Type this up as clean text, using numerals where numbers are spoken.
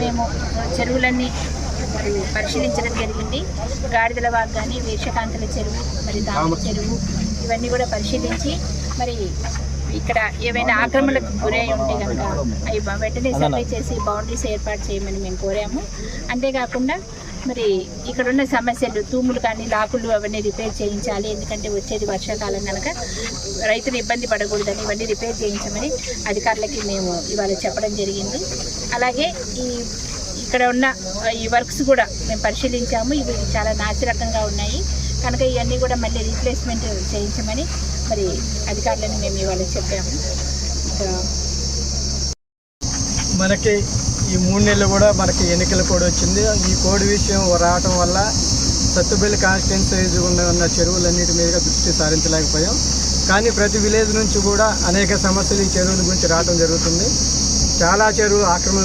మేము చెరువులన్నీ మరి పరిశీలించడం జరిగింది. గాడిదలవాగు కానీ, వేషకాంతల చెరువు, మరి దామ చెరువు ఇవన్నీ కూడా పరిశీలించి మరి ఇక్కడ ఏవైనా ఆక్రమణలకు గురై ఉంటే కనుక అవి వెంటనే సర్వే చేసి బౌండరీస్ ఏర్పాటు చేయమని మేము కోరాము. అంతేకాకుండా మరి ఇక్కడ ఉన్న సమస్యలు తూములు కానీ లాకులు అవన్నీ రిపేర్ చేయించాలి. ఎందుకంటే వచ్చేది వర్షాకాలం కనుక రైతులు ఇబ్బంది పడకూడదని ఇవన్నీ రిపేర్ చేయించమని అధికారులకి మేము ఇవాళ చెప్పడం జరిగింది. అలాగే ఇక్కడ ఉన్న ఈ వర్క్స్ కూడా మేము పరిశీలించాము. ఇవి చాలా నాసిరకంగా ఉన్నాయి కనుక ఇవన్నీ కూడా మళ్ళీ రీప్లేస్మెంట్ చేయించమని మరి అధికారులను మేము ఇవాళ చెప్పాము. మనకి ఈ 3 నెలలు కూడా మనకి ఎన్నికల కోడ్ వచ్చింది. ఈ కోడ్ విషయం రావటం వల్ల సత్తుపల్లి కాన్స్టిట్యున్సీ ఉన్న చెరువులన్నిటి మీద దృష్టి సారించలేకపోయాం. కానీ ప్రతి విలేజ్ నుంచి కూడా అనేక సమస్యలు ఈ చెరువుల గురించి రావడం జరుగుతుంది. చాలా చెరువులు ఆక్రమణ